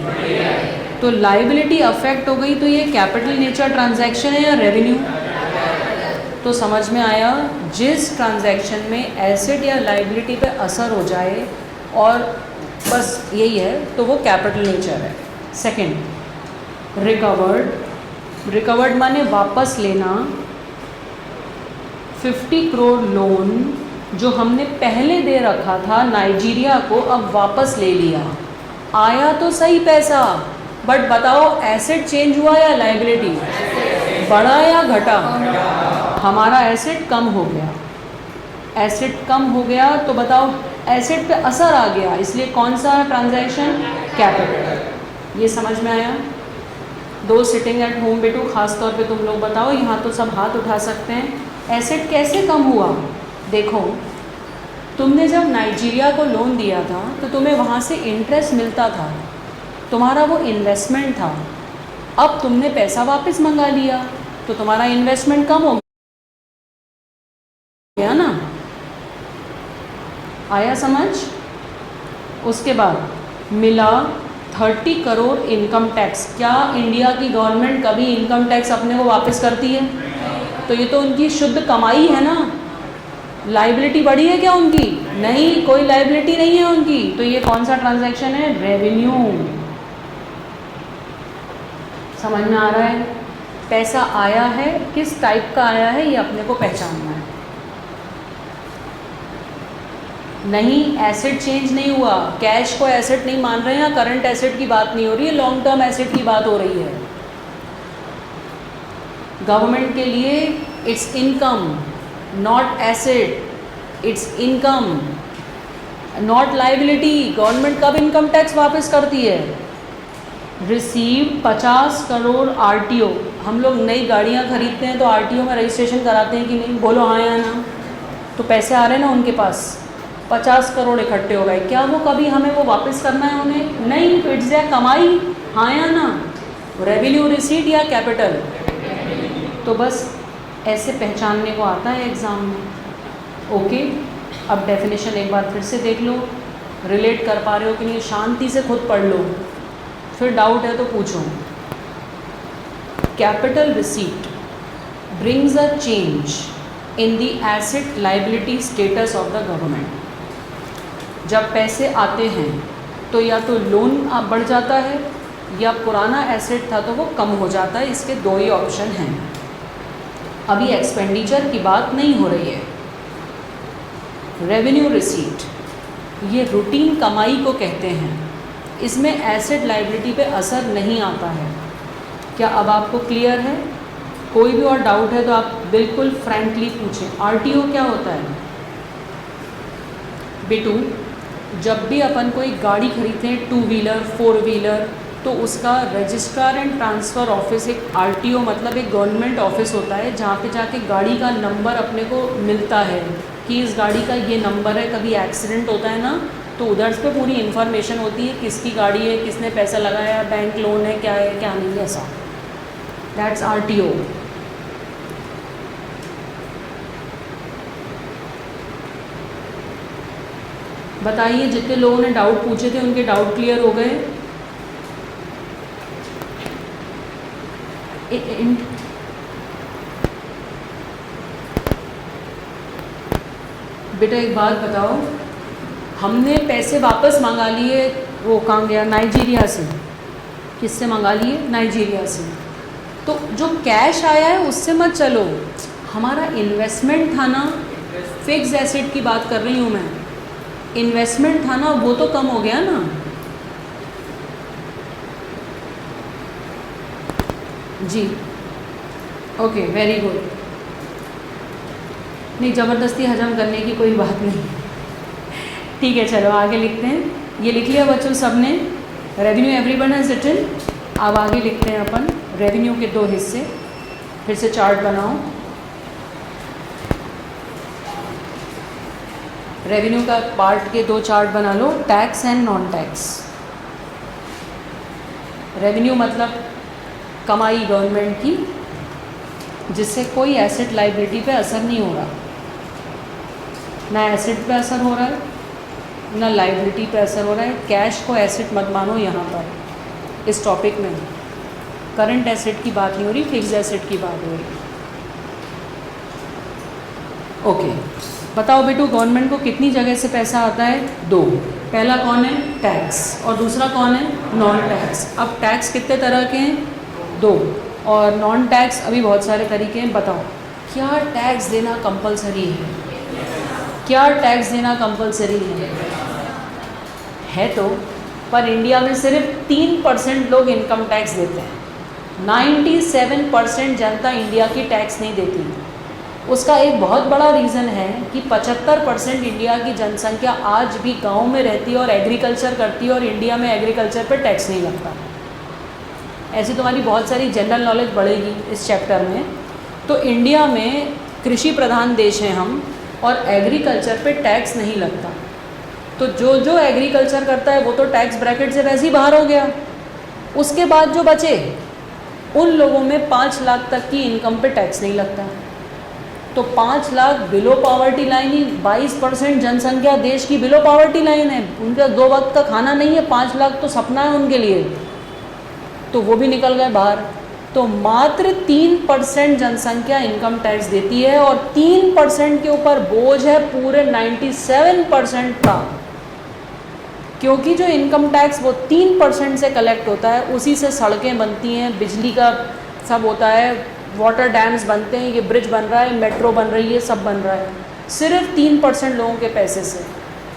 तो लाइबिलिटी अफेक्ट हो गई, तो ये कैपिटल नेचर ट्रांजैक्शन है या रेवेन्यू? तो समझ में आया, जिस ट्रांजैक्शन में एसेट या लाइबिलिटी पे असर हो जाए और बस यही है तो वो कैपिटल नेचर है। सेकंड, रिकवर्ड माने वापस लेना। 50 करोड़ लोन जो हमने पहले दे रखा था नाइजीरिया को, अब वापस ले लिया। आया तो सही पैसा, बट बताओ एसेट चेंज हुआ या लाइबिलिटी? बढ़ा या घटा? हमारा एसेट कम हो गया। एसेट कम हो गया तो बताओ एसेट पे असर आ गया, इसलिए कौन सा ट्रांजैक्शन? कैपिटल। ये समझ में आया? दो सिटिंग एट होम बेटू, खास तौर पे तुम लोग बताओ, यहाँ तो सब हाथ उठा सकते हैं। एसेट कैसे कम हुआ? देखो, तुमने जब नाइजीरिया को लोन दिया था तो तुम्हें वहाँ से इंटरेस्ट मिलता था, तुम्हारा वो इन्वेस्टमेंट था। अब तुमने पैसा वापस मंगा लिया तो तुम्हारा इन्वेस्टमेंट कम हो गया ना। आया समझ? उसके बाद मिला 30 करोड़ इनकम टैक्स। क्या इंडिया की गवर्नमेंट कभी इनकम टैक्स अपने को वापस करती है? तो ये तो उनकी शुद्ध कमाई है ना। लाइबिलिटी बढ़ी है क्या उनकी? नहीं, कोई लाइबिलिटी नहीं है उनकी। तो ये कौन सा ट्रांजैक्शन है? रेवेन्यू। समझ में आ रहा है? पैसा आया है, किस टाइप का आया है ये अपने को पहचानना है। नहीं, एसेट चेंज नहीं हुआ, कैश को एसेट नहीं मान रहे हैं, करंट एसेट की बात नहीं हो रही है, लॉन्ग टर्म एसेट की बात हो रही है। गवर्नमेंट के लिए it's income, not asset, it's income not liability. Government कब इनकम टैक्स वापस करती है? Receive 50 crore RTO. हम लोग नई गाड़ियाँ खरीदते हैं तो आरटीओ में रजिस्ट्रेशन कराते हैं कि नहीं? बोलो हाँ या ना। तो पैसे आ रहे हैं ना उनके पास, 50 करोड़ इकट्ठे हो गए। क्या वो कभी हमें वो वापस करना है उन्हें? नहीं, इट्स देयर कमाई। हाँ या ना? रेवेन्यू, रिसीट या कैपिटल? तो बस ऐसे पहचानने को आता है एग्ज़ाम में। ओके, अब डेफिनेशन एक बार फिर से देख लो, रिलेट कर पा रहे हो कि नहीं, शांति से खुद पढ़ लो, फिर डाउट है तो पूछो। Capital receipt brings a change in the asset liability status of the government. जब पैसे आते हैं तो या तो लोन बढ़ जाता है या पुराना एसेट था तो वो कम हो जाता है। इसके दो ही ऑप्शन हैं। अभी एक्सपेंडिचर की बात नहीं हो रही है। रेवेन्यू रिसीट ये रूटीन कमाई को कहते हैं, इसमें एसेट लाइबिलिटी पे असर नहीं आता है। क्या अब आपको क्लियर है? कोई भी और डाउट है तो आप बिल्कुल फ्रैंकली पूछें। आरटीओ क्या होता है बेटू? जब भी अपन कोई गाड़ी खरीदते हैं, 2 व्हीलर 4 व्हीलर, तो उसका रजिस्ट्रार एंड ट्रांसफ़र ऑफिस, एक आरटीओ मतलब एक गवर्नमेंट ऑफिस होता है जहाँ पे जाके गाड़ी का नंबर अपने को मिलता है कि इस गाड़ी का ये नंबर है। कभी एक्सीडेंट होता है ना तो उधर पे पूरी इन्फॉर्मेशन होती है, किसकी गाड़ी है, किसने पैसा लगाया, बैंक लोन है क्या नहीं, ऐसा। That's RTO. बताइए, जितने लोगों ने डाउट पूछे थे उनके डाउट क्लियर हो गए? बेटा एक बात बताओ, हमने पैसे वापस मंगा लिए, वो कहाँ गया? नाइजीरिया से। किससे मंगा लिए? नाइजीरिया से। तो जो कैश आया है उससे मत चलो, हमारा इन्वेस्टमेंट था ना, फिक्स एसेट की बात कर रही हूँ मैं, इन्वेस्टमेंट था ना, वो तो कम हो गया ना। जी ओके, वेरी गुड। नहीं, ज़बरदस्ती हजम करने की कोई बात नहीं। ठीक है, चलो आगे लिखते हैं। ये लिख लिया बच्चों सबने? Revenue everyone has written. अब आगे लिखते हैं अपन रेवेन्यू के 2 हिस्से। फिर से चार्ट बनाओ। रेवेन्यू का पार्ट के दो चार्ट बना लो, tax and non tax. Revenue मतलब कमाई गवर्नमेंट की, जिससे कोई एसेट लाइबिलिटी पे असर नहीं हो रहा, ना एसेट पे असर हो रहा है ना लाइबिलिटी पे असर हो रहा है। कैश को एसेट मत मानो यहाँ पर इस टॉपिक में, करंट एसेट की बात नहीं हो रही, फिक्स एसेट की बात हो रही। ओके, बताओ बेटू गवर्नमेंट को कितनी जगह से पैसा आता है? दो। पहला कौन है? टैक्स, और दूसरा कौन है? Non tax. अब टैक्स कितने तरह के हैं? दो। और नॉन टैक्स अभी बहुत सारे तरीके हैं। बताओ क्या टैक्स देना कंपलसरी है? क्या टैक्स देना कंपलसरी है तो, पर इंडिया में सिर्फ 3% लोग इनकम टैक्स देते हैं। 97% जनता इंडिया की टैक्स नहीं देती। उसका एक बहुत बड़ा रीज़न है कि 75% इंडिया की जनसंख्या आज भी गांव में रहती है और एग्रीकल्चर करती है, और इंडिया में एग्रीकल्चर पर टैक्स नहीं लगता। ऐसी तुम्हारी बहुत सारी जनरल नॉलेज बढ़ेगी इस चैप्टर में। तो इंडिया में कृषि प्रधान देश हैं हम, और एग्रीकल्चर पे टैक्स नहीं लगता। तो जो जो एग्रीकल्चर करता है वो तो टैक्स ब्रैकेट से वैसे ही बाहर हो गया। उसके बाद जो बचे उन लोगों में 5 लाख तक की इनकम पे टैक्स नहीं लगता। तो 5 लाख बिलो पावर्टी लाइन ही, 22% जनसंख्या देश की बिलो पावर्टी लाइन है। उनका 2 वक्त का खाना नहीं है, 5 लाख तो सपना है उनके लिए, तो वो भी निकल गए बाहर। तो मात्र 3% जनसंख्या इनकम टैक्स देती है, और 3% के ऊपर बोझ है पूरे 97% का, क्योंकि जो इनकम टैक्स वो 3% से कलेक्ट होता है, उसी से सड़कें बनती हैं, बिजली का सब होता है, वाटर डैम्स बनते हैं, ये ब्रिज बन रहा है, मेट्रो बन रही है, सब बन रहा है, सिर्फ 3% लोगों के पैसे से।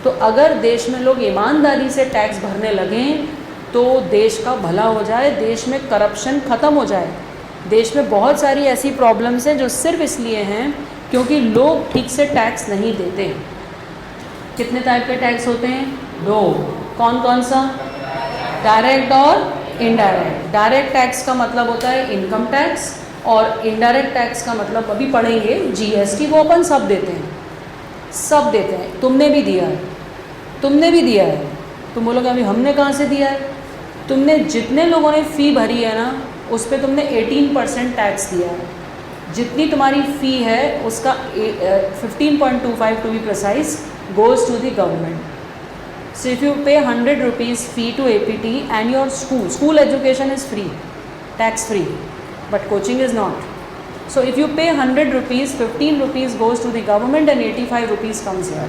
तो अगर देश में लोग ईमानदारी से टैक्स भरने लगें तो देश का भला हो जाए, देश में करप्शन ख़त्म हो जाए। देश में बहुत सारी ऐसी प्रॉब्लम्स हैं जो सिर्फ इसलिए हैं क्योंकि लोग ठीक से टैक्स नहीं देते। कितने टाइप के टैक्स होते हैं? 2। कौन कौन सा? डायरेक्ट और इनडायरेक्ट। डायरेक्ट टैक्स का मतलब होता है इनकम टैक्स, और इनडायरेक्ट टैक्स का मतलब अभी पढ़ेंगे जीएसटी, वो अपन सब देते हैं, सब देते हैं। तुमने भी दिया है, तुमने भी दिया है। तुम बोलोगे अभी हमने कहाँ से दिया है? तुमने जितने लोगों ने फ़ी भरी है ना, उस पर तुमने 18% टैक्स दिया है। जितनी तुम्हारी फ़ी है उसका 15.25 to be precise goes to the government. So if you pay 100 rupees fee to APT and your school education is free, tax free, but coaching is not. So if you pay 100 rupees, 15 rupees goes to the government and 85 rupees comes here.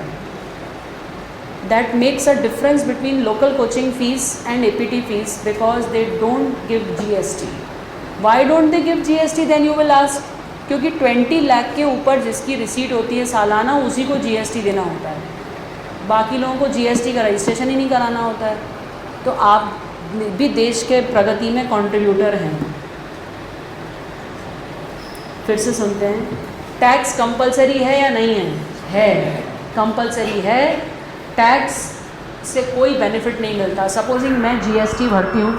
That makes a difference between local coaching fees and APT fees because they don't give GST. Why don't they give GST? Then you will ask, क्योंकि 20 लाख के ऊपर जिसकी receipt होती है सालाना, उसी को GST देना होता है। बाकी लोगों को GST का रजिस्ट्रेशन ही नहीं कराना होता है। तो आप भी देश के प्रगति में कंट्रीब्यूटर हैं। फिर से सुनते हैं, टैक्स कंपलसरी है या नहीं है? है, कंपलसरी है। टैक्स से कोई बेनिफिट नहीं मिलता। सपोजिंग मैं GST भरती हूँ,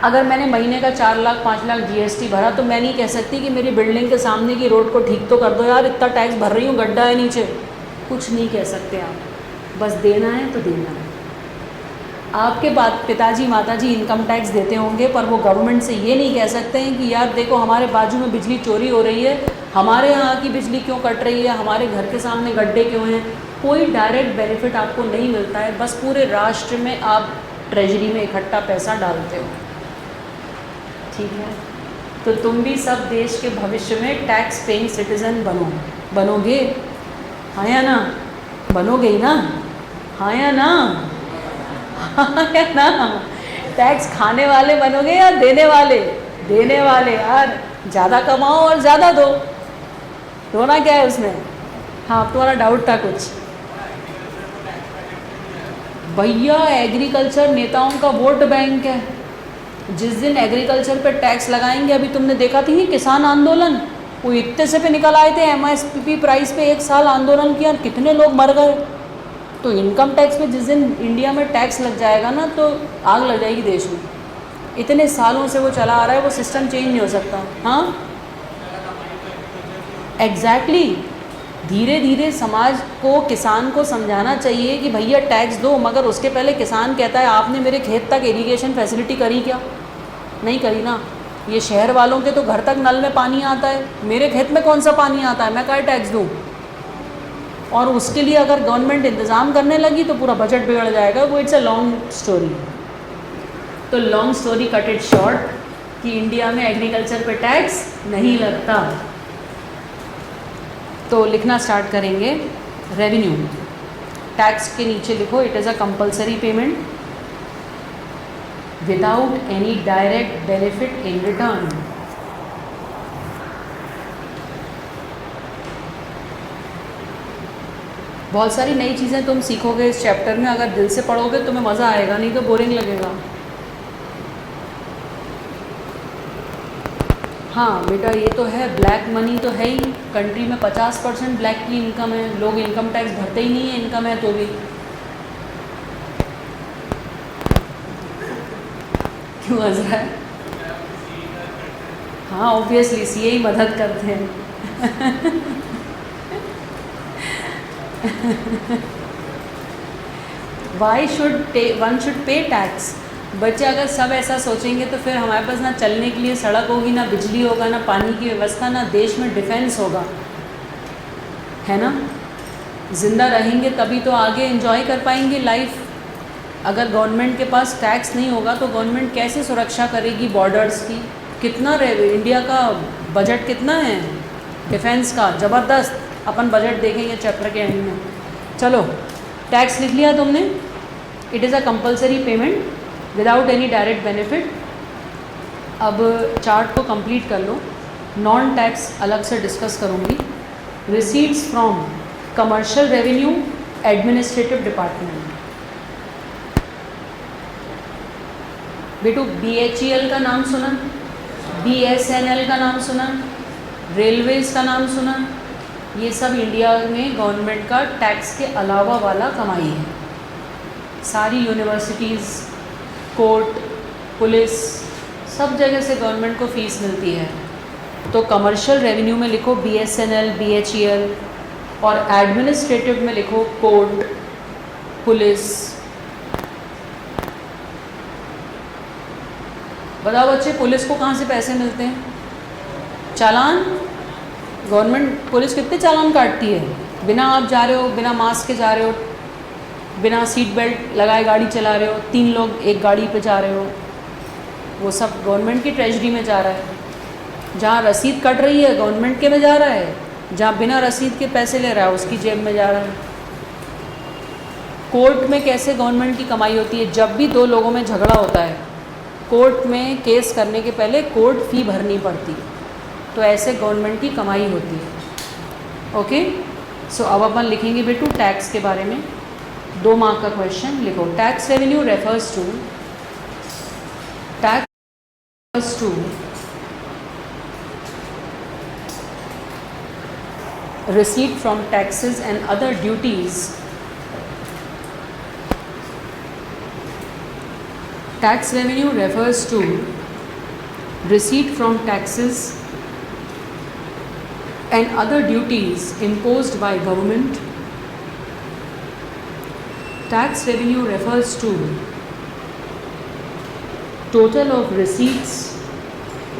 अगर मैंने महीने का 4 लाख 5 लाख GST भरा, तो मैं नहीं कह सकती कि मेरी बिल्डिंग के सामने की रोड को ठीक तो कर दो यार, इतना टैक्स भर रही हूँ, गड्ढा है नीचे। कुछ नहीं कह सकते आप, बस देना है तो देना है। आपके पिताजी माताजी इनकम टैक्स देते होंगे, पर वो गवर्नमेंट से ये नहीं कह सकते हैं कि यार देखो हमारे बाजू में बिजली चोरी हो रही है, हमारे यहाँ की बिजली क्यों कट रही है, हमारे घर के सामने गड्ढे क्यों हैं। कोई डायरेक्ट बेनिफिट आपको नहीं मिलता है, बस पूरे राष्ट्र में आप ट्रेजरी में इकट्ठा पैसा डालते हो। ठीक है, तो तुम भी सब देश के भविष्य में टैक्स पेइंग सिटीज़न बनोगे, हाँ या ना? बनोगे ही ना? हाँ या ना? हाँ या ना? टैक्स खाने वाले बनोगे या देने वाले? देने वाले यार, ज़्यादा कमाओ और ज़्यादा दो, रोना क्या है उसमें? हाँ, तुम्हारा डाउट था कुछ? भैया एग्रीकल्चर नेताओं का वोट बैंक है। जिस दिन एग्रीकल्चर पे टैक्स लगाएंगे, अभी तुमने देखा थी किसान आंदोलन, वो इतने से पे निकल आए थे, MSP प्राइस पे 1 साल आंदोलन किया, कितने लोग मर गए। तो इनकम टैक्स पे जिस दिन इंडिया में टैक्स लग जाएगा ना, तो आग लग जाएगी देश में। इतने सालों से वो चला आ रहा है, वो सिस्टम चेंज नहीं हो सकता। हाँ एग्जैक्टली, धीरे धीरे समाज को, किसान को समझाना चाहिए कि भैया टैक्स दो, मगर उसके पहले किसान कहता है आपने मेरे खेत तक इरिगेशन फैसिलिटी करी क्या? नहीं करी ना। ये शहर वालों के तो घर तक नल में पानी आता है, मेरे खेत में कौन सा पानी आता है, मैं क्या टैक्स दूँ? और उसके लिए अगर गवर्नमेंट इंतज़ाम करने लगी तो पूरा बजट बिगड़ जाएगा। वो इट्स अ लॉन्ग स्टोरी। तो long story cut it short कि इंडिया में एग्रीकल्चर पे टैक्स नहीं लगता। तो लिखना स्टार्ट करेंगे। रेवेन्यू, टैक्स के नीचे लिखो it is a compulsory payment without any direct benefit in return. बहुत सारी नई चीज़ें तुम सीखोगे इस चैप्टर में, अगर दिल से पढ़ोगे तुम्हें मज़ा आएगा, नहीं तो बोरिंग लगेगा। हाँ बेटा, ये तो है, ब्लैक मनी तो है ही, कंट्री में 50% ब्लैक की इनकम है, लोग इनकम टैक्स भरते ही नहीं है इनकम है तो भी। क्यों हंस रहा है? हाँ ऑब्वियसली सीए ही मदद करते हैं। Why one should pay tax? बच्चे अगर सब ऐसा सोचेंगे तो फिर हमारे पास ना चलने के लिए सड़क होगी, ना बिजली होगा, ना पानी की व्यवस्था, ना देश में डिफेंस होगा, है ना? ज़िंदा रहेंगे तभी तो आगे एंजॉय कर पाएंगे लाइफ। अगर गवर्नमेंट के पास टैक्स नहीं होगा तो गवर्नमेंट कैसे सुरक्षा करेगी बॉर्डर्स की? कितना इंडिया का बजट कितना है डिफेंस का? ज़बरदस्त। अपन बजट देखेंगे चैप्टर के एंड में। चलो, टैक्स लिख लिया तुमने। It is a compulsory payment without any direct benefit. अब चार्ट को कंप्लीट कर लो। नॉन टैक्स अलग से डिस्कस करूँगी। Receipts from commercial revenue administrative department. बेटू BHEL का नाम सुना, BSNL का नाम सुना, रेलवेज़ का नाम सुना? ये सब इंडिया में गवर्नमेंट का टैक्स के अलावा वाला कमाई है। सारी यूनिवर्सिटीज़, कोर्ट, पुलिस, सब जगह से गवर्नमेंट को फ़ीस मिलती है। तो कमर्शियल रेवेन्यू में लिखो BSNL, BHEL, और एडमिनिस्ट्रेटिव में लिखो कोर्ट, पुलिस। बताओ बच्चे, पुलिस को कहाँ से पैसे मिलते हैं? चालान। गवर्नमेंट पुलिस कितने चालान काटती है? बिना आप जा रहे हो, बिना मास्क के जा रहे हो, बिना सीट बेल्ट लगाए गाड़ी चला रहे हो, 3 लोग एक गाड़ी पे जा रहे हो, वो सब गवर्नमेंट की ट्रेजरी में जा रहा है। जहाँ रसीद कट रही है गवर्नमेंट के में जा रहा है, जहाँ बिना रसीद के पैसे ले रहा है उसकी जेब में जा रहा है। कोर्ट में कैसे गवर्नमेंट की कमाई होती है? जब भी 2 लोगों में झगड़ा होता है, कोर्ट में केस करने के पहले कोर्ट फ़ी भरनी पड़ती है। तो ऐसे गवर्नमेंट की कमाई होती है। ओके, सो अब अपन लिखेंगे बेटू टैक्स के बारे में। 2 मार्क का क्वेश्चन लिखो। Tax revenue refers to receipt from taxes and other duties. Tax revenue refers to receipt from taxes and other duties imposed by government. Tax revenue refers to total of receipts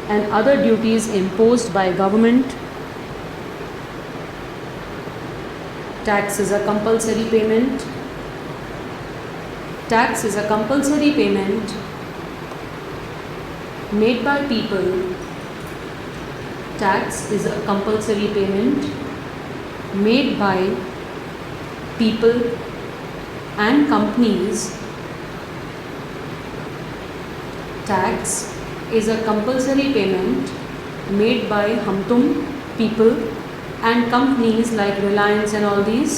and other duties imposed by government. Tax is a compulsory payment. Tax is a compulsory payment made by people. Tax is a compulsory payment made by people and companies. Tax is a compulsory payment made by hum tum people and companies like Reliance and all these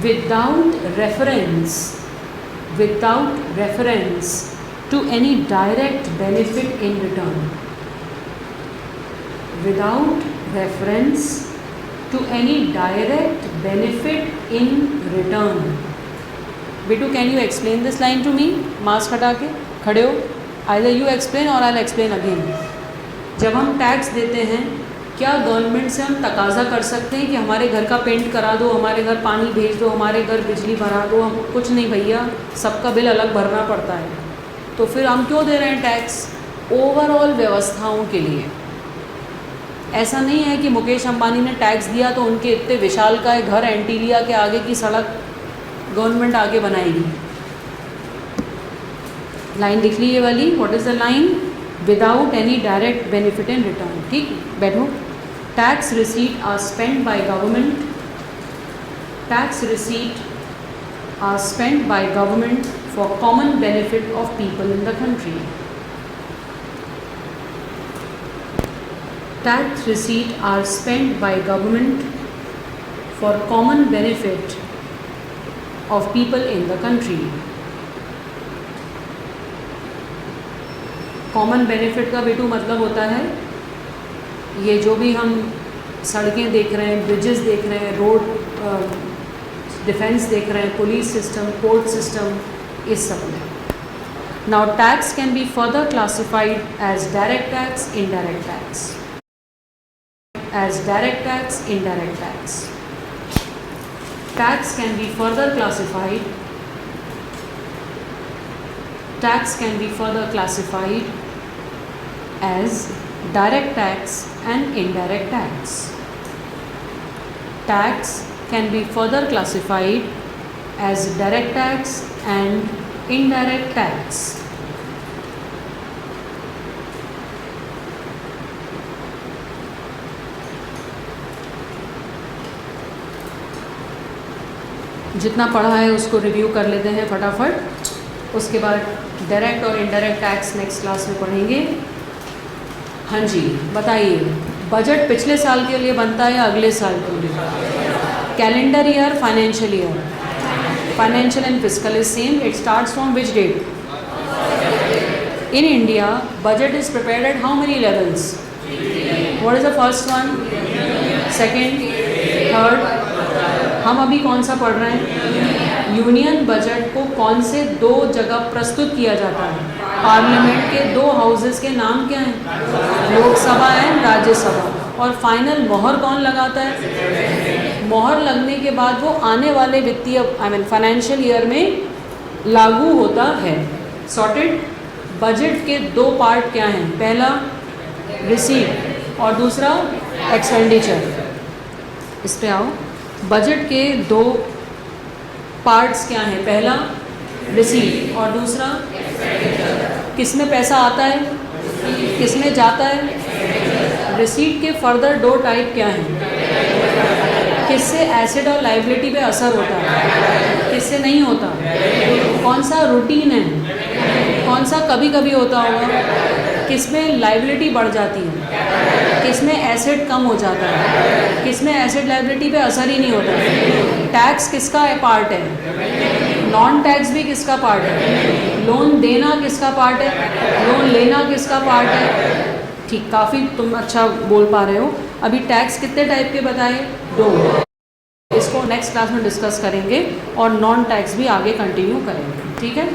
without reference to any direct benefit in return. Without reference to any direct benefit in return. Bitu, can you explain this line to me? Mask हटा के खड़े हो. Either you explain or I'll explain again. जब हम tax देते हैं क्या government से हम तकाजा कर सकते हैं कि हमारे घर का पेंट करा दो, हमारे घर पानी भेज दो, हमारे घर बिजली भरा दो? हम कुछ नहीं भैया, सबका बिल अलग भरना पड़ता है। तो फिर हम क्यों दे रहे हैं टैक्स? ओवरऑल व्यवस्थाओं के लिए। ऐसा नहीं है कि मुकेश अंबानी ने टैक्स दिया तो उनके इतने विशालकाय घर एंटीलिया के आगे की सड़क गवर्नमेंट आगे बनाएगी। लाइन लिख ली ये वाली, what is the line? Without any direct benefit in return. ठीक, बैठो। Tax receipt are spend by government, tax receipt are spend by government for common benefit of people in the country. Tax receipt are spent by government for common benefit of people in the country. Common benefit का बेटू मतलब होता है ये जो भी हम सड़कें देख रहे हैं, ब्रिजेस देख रहे हैं, रोड डिफेंस देख रहे हैं, पुलिस सिस्टम, कोर्ट सिस्टम, इस सब में। Now tax can be further classified as direct tax, indirect tax, as direct tax, indirect tax. Tax can be further classified. Tax can be further classified as direct tax and indirect tax. Tax can be further classified as direct tax and indirect tax. जितना पढ़ा है उसको review कर लेते हैं फटाफट, उसके बाद डायरेक्ट और इनडायरेक्ट टैक्स नेक्स्ट क्लास में पढ़ेंगे। हाँ जी, बताइए, बजट पिछले साल के लिए बनता है या अगले साल के लिए? Calendar year, financial year? Financial and physical is same. It starts from which date? In India budget is prepared at how many levels? What is the first one, second, third? हम अभी कौन सा पढ़ रहे हैं? यूनियन बजट को कौन से दो जगह प्रस्तुत किया जाता है? पार्लियामेंट के दो हाउसेस के नाम क्या हैं? लोकसभा एंड राज्यसभा। और फाइनल मोहर कौन लगाता है? मोहर लगने के बाद वो आने वाले वित्तीय फाइनेंशियल ईयर में लागू होता है। सॉर्टेड। बजट के दो पार्ट क्या हैं? पहला रिसीट और दूसरा एक्सपेंडिचर। इस पे आओ। बजट के दो पार्ट्स क्या हैं? पहला रिसीट और दूसरा किस में पैसा आता है, किस में जाता है? रिसीट के फर्दर दो टाइप क्या हैं? किससे एसेट और लाइबिलिटी पे असर होता है, किससे नहीं होता? कौन सा रूटीन है, कौन सा कभी कभी होता होगा? किसमें लाइबिलिटी बढ़ जाती है, किसमें एसेट कम हो जाता है, किसमें एसेट लाइबिलिटी पे असर ही नहीं होता? टैक्स किसका पार्ट है? नॉन टैक्स भी किसका पार्ट है? लोन देना किसका पार्ट है? लोन लेना किसका पार्ट है? ठीक, काफ़ी तुम अच्छा बोल पा रहे हो। अभी टैक्स कितने टाइप के बताए? दो। इसको नेक्स्ट क्लास में डिस्कस करेंगे और नॉन टैक्स भी आगे कंटिन्यू करेंगे। ठीक है।